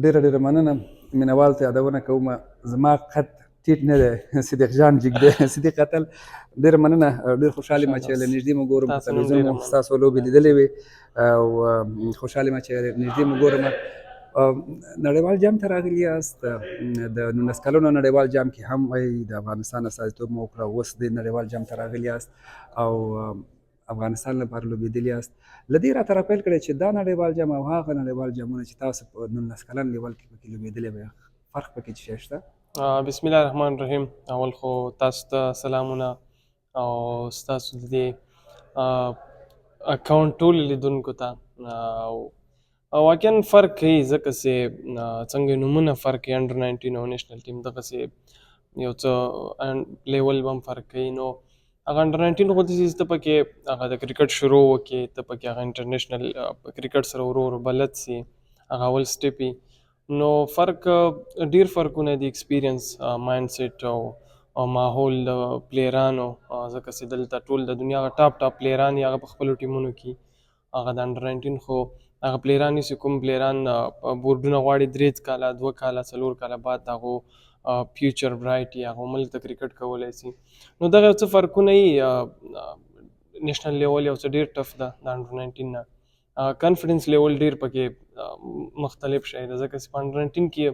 ډېره مننه مینوال ته یادونه کوم. زما قد ټیټ نه دی، صدیق جان جګ دی. صدیق اتل ډېره مننه. ډېر خوشحال یم چې له نږدې مو ګورم، په تلویزیون مو ستاسو لوبې لیدلې وې او خوشحال یم چې نږدې مو ګورم. نړیوال جام ته راغلي یاست، د 19 کلونو نړیوال جام کې هم د افغانستان استازیتوب مو وکړه، اوس د نړیوال جام ته راغلي یاست او افغانستان لپاره لوبېدلي یاست. له دې راته راپیل کړئ چې دا نړیوال جام او هغه نړیوال جامونه چې تاسو په 19 کلن لیول کې پکې لوبېدلي وئ، فرق پکې څه شی شته؟ بسم الله الرحمن الرحیم. اول خو تاسو ته سلامونه او ستاسو د دې اکاونټ ټولو لیدونکو ته. واقعا فرق کوي، ځکه چې څنګه نومونه فرق کوي، انډر 19 او نیشنل ټیم، دغسې یو څه لیول به هم فرق کوي. نو هغه انډر 19 خو داسې ته پکې هغه د کرکټ شروع وکړې، ته پکې هغه انټرنیشنل کرکټ سره ورو ورو بلد سي، هغه اول سټیپ وي. نو فرق ډیر فرقونه دي، ایکسپیرینس، مایند سیټ او ماحول د پلیرانو، ځکه چې دلته ټول د دنیا هغه ټاپ پلیران هغه په خپلو ټیمونو کې، هغه د انډر 19 خو هغه پلیران نیسي کوم پلیران بورډونه غواړي 3 کاله 2 کاله 4 کاله بعد د هغو فیوچر برایټ وي، هغه ملک ته کرکټ کولی سي. نو دغه یو څه فرقونه یي. نیشنل لیول یو څه ډېر ټف ده د انډر 19 نه. کانفیډنس لیول ډېر پکې مختلف شی ده، ځکه چې په انډر 19 کې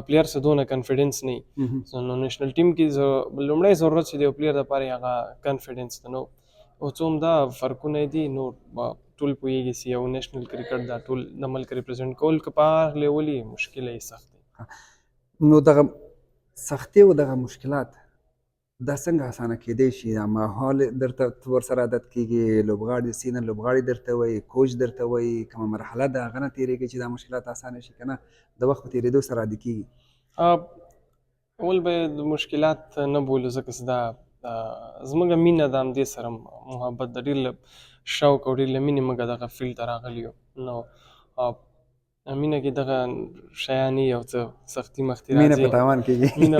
پلیر څه دونه کانفیډنس نه وي. نو نیشنل ټیم کې لومړی ضرورت چې د یو پلیر دپاره هغه کانفیډنس ده. نو او څه همدا فرقونه دي. نو ټول پوهېږي چې یو نیشنل کرکټ دا ټول د ملک ریپرزینټ کول که په هر لیول یې مشکله یې سخت دی. نو دغه سختي او دغه مشکلات دا څنګه اسانه کېدی شي؟ دا ماحول درته ورسره عادت کېږي، لوبغاړي سینه لوبغاړي درته وایي، کوچ درته وایي، کومه مرحله د هغه نه تېرېږي چې دا مشکلات اسانه شي که نه د وخت په تېرېدو سره عادي کېږي؟ اول به د مشکلات نه بولو، ځکه چې دا زموږ مینه د همدې سره محبت د ډېر له شوق او ډېر له مینې موږ دغه فیلډ ته راغلي یو. نو مینه کې دغه شیان یو څه سختي مختي راځي، مینه په تاوان کېږي، مینه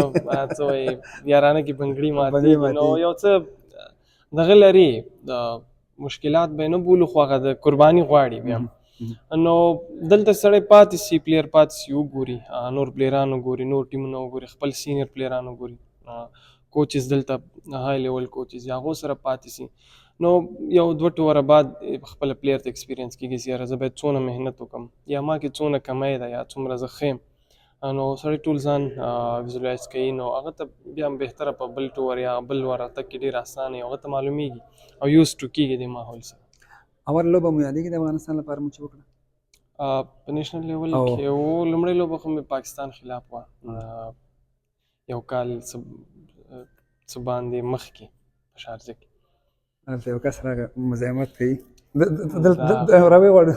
څه وایي یارانه کې بنګړي ماتېږي. نو یو څه دغه لري، د مشکلات به یې نه بولو، خو هغه د قرباني غواړي بیا. نو دلته سړی پاتې سي، پلیر پاتې سي، وګوري نور پلیران وګوري، نور ټیمونه وګوري، خپل سینیر پلیران وګوري، کوچز دلته های لیول کوچز هغو سره پاتې سي. نو یو 2 ټوره بعد خپل پلیر ته ایکسپیرینس کېږي چې یاره زه باید څونه محنت وکړم، یا ما کې څونه کمی ده، یا څومره زه ښه یم. نو سړی ټول ځان ویزولاایز کوي. نو هغه ته بیا هم بهتره په بل ټور یا بل ورتګ کې ډېر اسانه وي، هغه ته معلومیږي او یوز ټو کېږي د ماحول سره. اول لوبه مو یادېږي د افغانستان لپاره مو چې وکړه په نیشنل لیول کې؟ لومړۍ لوبه خو مې پاکستان خلاف وه، یو کال څه باندې مخکې په شارجه کې. هلته یو کس راغی مزاحمت کوي، دلته راویې غواړو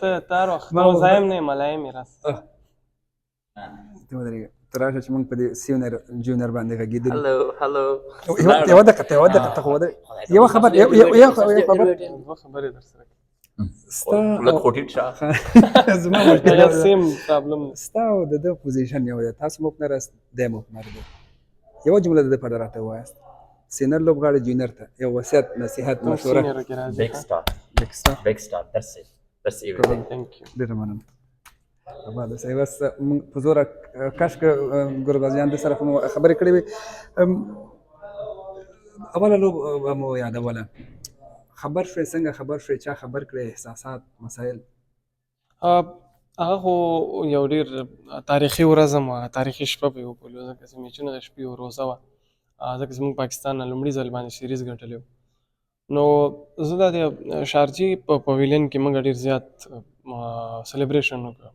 ته هر وخت مزاحم نه یې، ملایم یې راس. ته ودرېږه، ته راشه چې موږ په دې سینیر جونیر باندې غږېدلي. یوه دقیقه ته خو ودرېږه. یوه خبرې در سره زما ستا او د ده پوزیشن یو دی، تاسو موپنر یاست، دی موپنر دی. یوه جمله د ده په اړه راته ووایاست، سینر لوبغاړي جونیر ته یو وصیت، نصیحت، مشوره. Big star. That's it. ډېره مننه. ابا د صحیح بس موږ په زوره کاشکې ګوربازیان د سره خو مو خبرې کړې وې. اوله لوبه مو یادوله، خبر شوې څنګه خبر شوې، چا خبر کړې، احساسات، مسایل؟ هغه خو یو ډېر تاریخي ورځ هم وه، تاریخي شپه به یې وبولو، ځکه چې میچونه د شپې روزه وه، ځکه چې موږ پاکستان نه لومړي ځل باندې سیریز ګټلی و. نو زه دا د شارجې په پویلین کې موږ ډېر زیات سلیبریشن وکړو.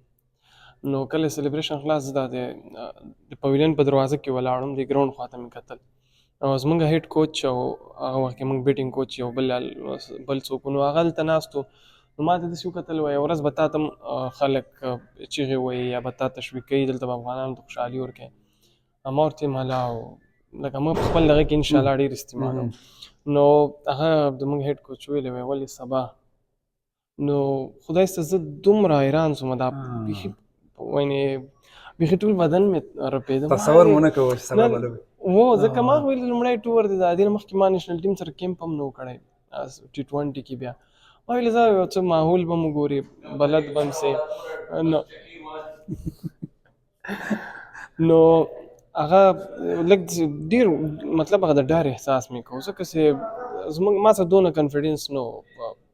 نو کله سلیبریشن خلاص، زه دا د پویلین په دروازه کې ولاړم، د ګراوند خواته مې کتل، زموږ هیډ کوچ او هغه وخت کې موږ بیټینګ کوچ یو بل څوک نو هغه هلته ناست و. نو ما ته داسې وکتل، وایي یوه ورځ به تا ته خلک چیغې وایي یا به تا تشویق کوي، دلته به افغانانو ته خوشحالي ورکوي. ما ورته ویم هله، لکه موږ په خپل دغه کې انشاءالله ډېر استعمالوم. نو هغه زموږ هیډ کوچ ویلی وی ولې سبا؟ نو خدای سته زه دومره حیران شوم، دا بیخي یعنې بیخي ټول بدن مې رپېده، تصور مو نه کوو چې سبا به لوبې ځکه ما ویل لومړی ټور دی، د دې نه مخکې ما نیشنل ټیم سره کیمپ هم نه و کړی ټي 20 کې. بیا ما ویل زه یو څه ماحول به مو ګوري بلد به هم سې نو هغه لږ ډېر مطلب هغه د ډار احساس مې کوو ځکه چې زموږ ما څه دونه کنفیډنس نه و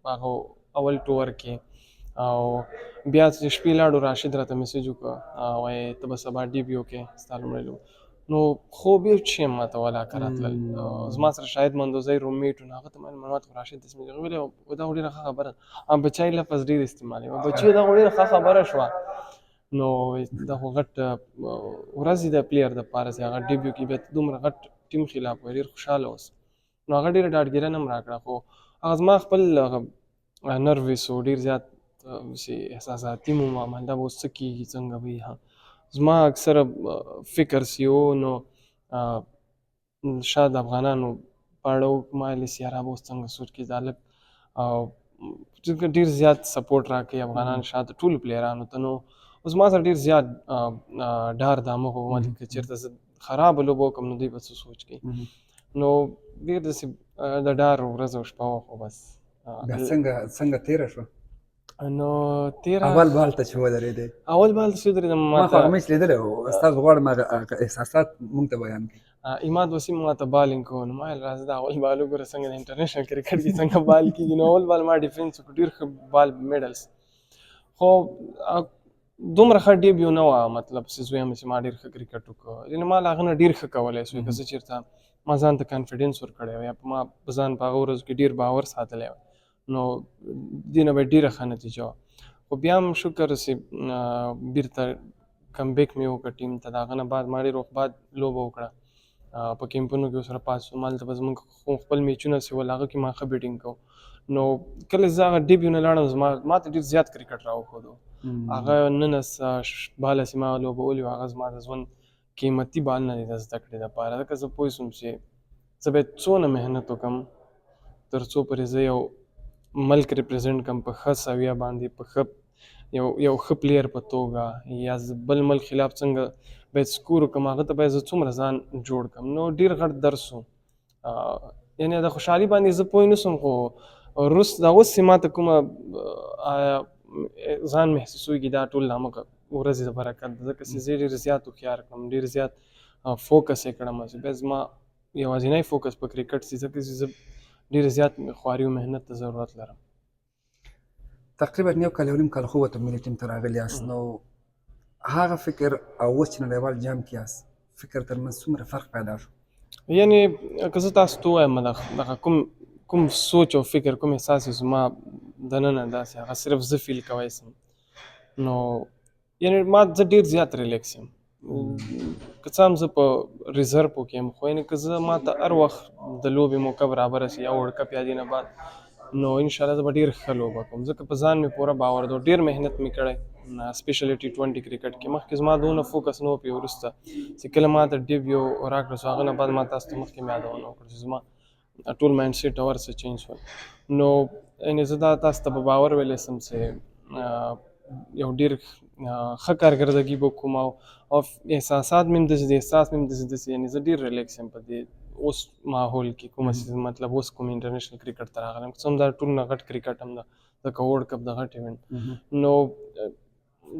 په هغه اول ټور کې او بیا چې شپې لاړو راشد راته میسیج وکړه وایي ته به سبا ډي بي وکړې ستا لومړی لوب نو خوب یې چې ماته ولاکه راتلل زما سره شاهد مندوزی روممیټ و نو هغه ته مې ویل ما ته خو راشد داسې مې ویلې دا خو ډېره ښه خبره ده بچی لفظ ډېر استعمالوي بچي دا خو ډېره ښه خبره شوه نو دا خو غټ ورځې د پلیر دپاره چې هغه ډیبیو کې بیا دومره غټ ټیم خلاف وایي ډېر خوشحاله اوس نو هغه ډېره ډاډګیرنه هم راکړه خو هغه زما خپل نروس و ډېر زیات چې احساساتي مو معامل دا به اوس څه کېږي څنګه به وي زما اکثره فکر چې و نو شاید افغانانو په اړه ما ویل چې یاره به اوس څنګه سوچ کړي دا لږ ځکه ډېر زیات سپورټ راکوي افغانان شاته ټولو پلیرانو ته نو اوس ما سره ډېر زیات ډار دا مه کوم که چېرته زه خرابه لوبه وکړم نو دوی به څه سوچ کوي نو ډېر داسې د ډار ورځ او شپه وه خو بس څنګه تېره شوه نو تېره اول بال ته چې ودرېدې اول بال ته چې ودرېدم ما خو هغه میچ لیدلی و ستاسو غواړم هغه احساسات موږ ته بیان کړي اماد وسیم ما ته بالینګ کوو نو ما ویل راځه دا اول بال وګوره څنګه د انټرنیشنل کرکټ کې څنګه بال کېږي نو اول بال ما ډیفینس وکړو ډېر ښه بال میډلس خو دومره ښه ډیبیو نه وه مطلب چې زه وایم چې ما ډېر ښه کرکټ وکړو یعنې ما له هغه نه ډېر ښه کولی شو که زه چېرته ما ځان ته کانفیډنس ورکړی وی یا ما په ځان په هغه ورځو کې ډېر باور ساتلی وی نو دې نه به ډېره ښه نتیجه وه خو بیا هم شکر چې بیرته کمبیک مې وکړه ټیم ته د هغه نه بعد ما ډېر وخت بعد لوبه وکړه په کیمپونو کې ورسره پاس شوم هلته به زموږ خپل میچونه چې ول هغه کې ما ښه بیټینګ کوو نو کله زه هغه ډیبیو نه لاړم ما ته ډېر زیات کرکټ راوښودو هغه 19 باله چې ما لوبولي وو هغه زما د ژوند قیمتي بالونه دي د زده کړې دپاره ځکه زه پوه شوم چې زه باید څونه محنت وکړم تر څو پورې زه یو ملک ریپرزینټ کړم په ښه سویه باندې په ښه یو ښه پلیر په توګه یا بل ملک خلاف څنګه باید سکور وکړم هغه ته باید زه څومره ځان جوړ کړم نو ډېر غټ درس و یعنې د خوشحالي باندې زه پوه نه شوم خو وروسته دا اوس چې ما ته کومه ځان محسوسوږي دا ټول همغه ورځې د برکت ده ځکه چې زه ډېر زیات هوښیار کړم ډېر زیات فوکس یې کړم چې بیا زما یوازینی فوکس په کرکټ چې ځکه چې زه ډېر زیات خواري او محنت ته ضرورت لرم تقریبا یو کال یو نیم کال خو وته ملي ټیم ته راغلي یاست نو هغه فکر او اوس چې نړیوال جام کې یاست فکر ترمنځ څومره فرق پیدا شو یعنې که زه تاسو ته ووایم دغه کوم سوچ او فکر کوم احساس یې زما دننه داسې هغه صرف زه فیل کوی سم نو یعنې ما زه ډېر زیات ریلیکس یم که څه هم زه په ریزرو کې یم خو یعنې که زه ما ته هر وخت د لوبې موقع برابره شي یا ورلډ کپ یا دې نه بعد نو انشاءالله زه به ډېر ښه لوبه کوم ځکه په ځان مې پوره باور ده ډېر محنت مې کړی سپیشلی T20 کرکټ کې مخکې زما دونه فوکس نه و پې وروسته چې کله ما ته ډیبیو راکړه سو هغه نه بعد ما تاسو ته مخکې مې یادونه وکړه چې زما ټول مایند سیټ او هر څه چینج شول نو یعنې زه دا تاسو ته په باور ویلی سم چې یو ډېر ښه کارګردګي به کوم او احساسات مې هم داسې دي احساس مې هم داسې یعنې زه ډېر ریلیکس یم په دې اوس ماحول کې کومه مطلب اوس کوم انټرنیشنل کرکټ ته راغلی یم څه هم دا ټول نه غټ کرکټ هم ده ځکه ورلډ کپ د غټ ایونټ نو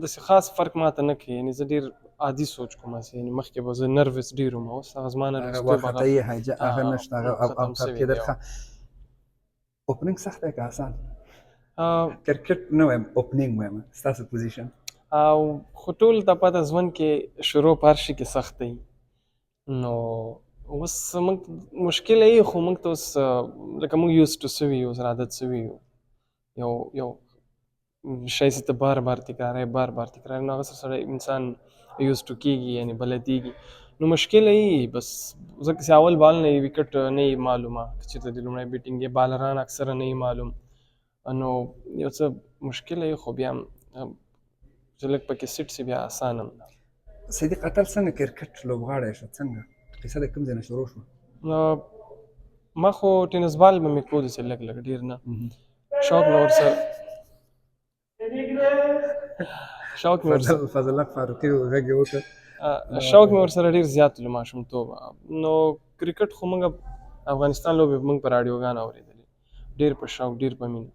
داسې خاص فرق ما ته نه کوي یعنې زه ډېر عادي سوچ کوم یعنې مخکې به زه نروس ډېر وم اوس هغه زما وارخطایي هغه نشته هغه کېدل ښه اوپننګ سخت دی که آسان کرکټ نه وایم اوپننګ وایم ستاسو پوزیشن او خو ټول ته پته ژوند کې شروع په هر شي کې سخت دی نو اوس موږ مشکل یې خو موږ ته اوس لکه موږ یوز ټو سوي یو اوس عادت سوي یو شی چې ته بار بار تکراروي نو هغه سره سړی انسان یوز ټو کېږي یعنې بلدېږي نو مشکل یې بس ځکه چې اول بال نه یې وکټ نه یې معلومه که چېرته د لومړی بیټینګ یې بالران اکثره نه یې معلوم نو یو څه مشکل یې خو بیا هم چې لږ پکې سیټ سي بیا اسان هم ده صدیق اتل څنګه کرکټ لوبغاړی شو څنګه قصه د کوم ځای نه شروع شوه ما خو ټینس بال به مې کود چې لږ ډېر نه شوق مې ورسره فضل الله فاروقي غږ یې وکړ شوق مې ورسره ډېر زیات و ماشومتوبه نو کرکټ خو موږ افغانستان لوبې موږ په راډیوګانو اورېدلې ډېر په شوق ډېر په مینه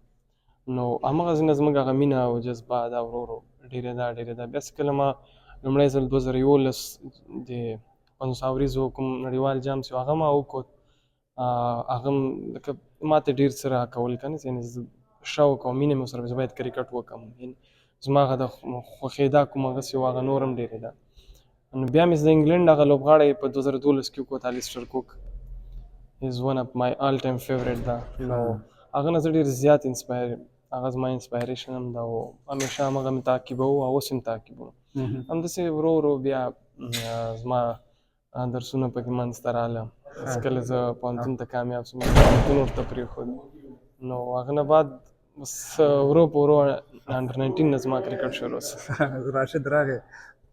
نو همغه ځینې زموږ هغه مینه او جذبه دا ورو ورو ډېرېده بیا چې کله ما لومړی ځل 2011 د 500 اوریزو کوم نړیوال جام چې هغه ما وکوت هغه هم لکه ما ته ډېر څه راکول که نه یعنې شوق او مینه مې ورسره زه باید کرکټ وکړم زما هغه د خوښېدا کوم هغه څه هغه نور هم ډېرېده نو بیا مې د انګلینډ هغه لوبغاړی په 2012 کې وکوت الیسټر کوک is one of my all time favorite دا نو هغه نه زه ډېر زیات هغه زما انسپایریشن هم دا و همیشه همغه مې تعقیبوه او اوس هم تعقیبوم همداسې ورو ورو بیا زما درسونه پکې منځته راغله چې کله زه پوهنتون ته کامیاب شوم پوهنتون ورته پرېښود نو هغه نه بعد بس ورو په ورو انډر 19 نه زما کرکټ شروع شو راشد راغی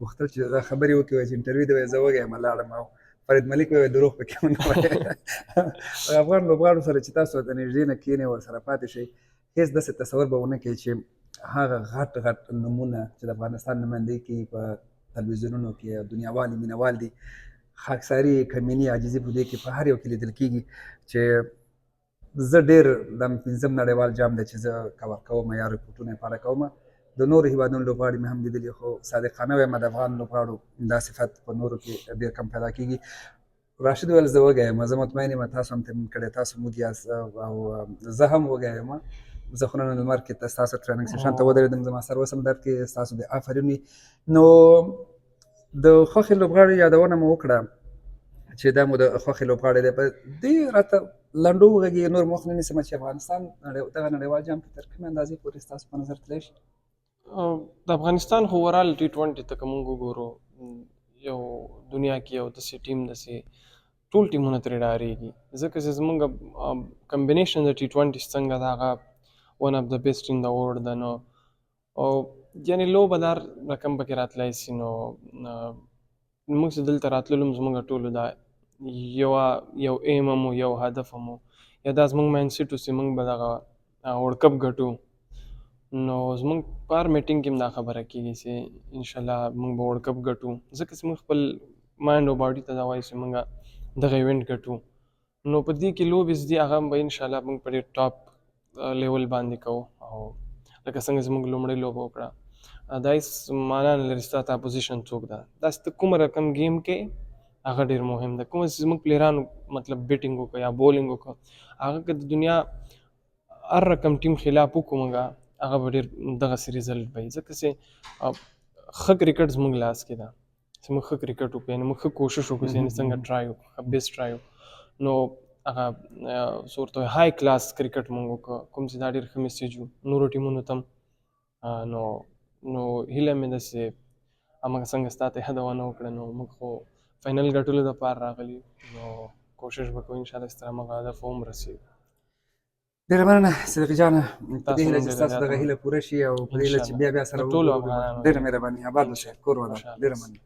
غوښتل چې دا خبرې وکړي وایي چې انټرویو ته وایي زه وږی یم لاړم او فرید ملیک وایي دروغ پکې ونه وایي افغان لوبغاړو سره چې تاسو د نږدې نه کښېنئ ورسره پاتې شئ هېڅ داسې تصور به ونه کوي چې هغه غټ نومونه چې د افغانستان نمایندګي کوي په تلویزیونونو کې دنیاوال مینوال دي خاکساري کمیني عاجزي په دې کې په هر یو کې لیدل کېږي چې زه ډېر د 5م نړیوال جام دی چې زه کور کوم یا رپورټونه یې پاړه کوم د نورو هېوادونو لوبغاړي مې هم لیدلي خو صادقانه وایم د افغان لوبغاړو دا صفت په نورو کې ډېر کم پیدا کېږي راشد ویل زه وږی یم زه مطمئن یم تاسو هم تمرین کړی تاسو موږ یاست او زه هم وږی یم زه خو نن لمر کې ستاسو ټریننګ سیشن ته ودرېدم زما سر اوس هم درد کوي ستاسو د آفرین وي نو د خوښې لوبغاړي یادونه مو وکړه چې دا مو د خوښې لوبغاړی دی په دې راته لنډو وغږېږي نور مخ نه نیسم چې افغانستان دغه نړیوال جام کې تر کومې اندازې پورې ستاسو په نظر تللی شي د افغانستان خو اورال T20 ته که موږ وګورو یو دنیا کې یو داسې ټیم داسې ټول ټیمونه ترې ډارېږي ځکه چې زموږ کمبینیشن د T20 څنګه ده هغه ون اف د بیسټ ان د ورلډ ده نو او یعنې لوبه دا رقم پکې راتلی سي نو موږ چې دلته راتللو هم زموږ ټولو دا یو ایم هم یو هدف هم یا دا زموږ ماینډ سیټ و چې موږ به دغه ورلډ کپ ګټو نو زموږ په هر میټینګ کې هم دا خبره کېږي چې انشاءالله موږ به ورلډ کپ ګټو ځکه چې موږ خپل ماینډ او باډي ته دا وایو چې موږ دغه ایونټ ګټو نو په دې کې لوبې چې دي هغه به انشاءالله موږ په ډېر ټاپ لیول باندې کوو او لکه څنګه چې موږ لومړۍ لوبه وکړه دا هېڅ معنا نه لري ستا ته اپوزیشن څوک ده داسې ته کوم رقم گیم کې هغه ډېر مهم ده کوم چې زموږ پلیرانو مطلب بیټینګ وکړه یا بولینګ وکړه هغه که د دنیا هر رقم ټیم خلاف وکړو موږ هغه به ډېر دغسې رزلټ به وي ځکه چې ښه کرکټ زموږ لاس کې ده چې موږ ښه کرکټ وکړو یعنې موږ ښه کوشش وکړو چې څنګه ټرای وکړو ښه بیسټ ټرای وکړو نو هغه څه ورته وایي های کلاس کرکټ موږ وکړو کوم چې دا ډېر ښه میسیج و نورو ټیمونو ته نو هیله مې ده چې هماغه څنګه ستا ته یادونه وکړه نو موږ خو فاینل ګټلو دپاره راغلي نو کوشش به کوو انشاءالله چې تر همغه هدف هم رسېږو ډېره مننه صدیق جانه په دې هیله چې ستاسو دغه هیله پوره شي او په دې هیله چې بیا سره وګورو ډېره مهرباني آباد اوسئ کور ودان ډېره مننه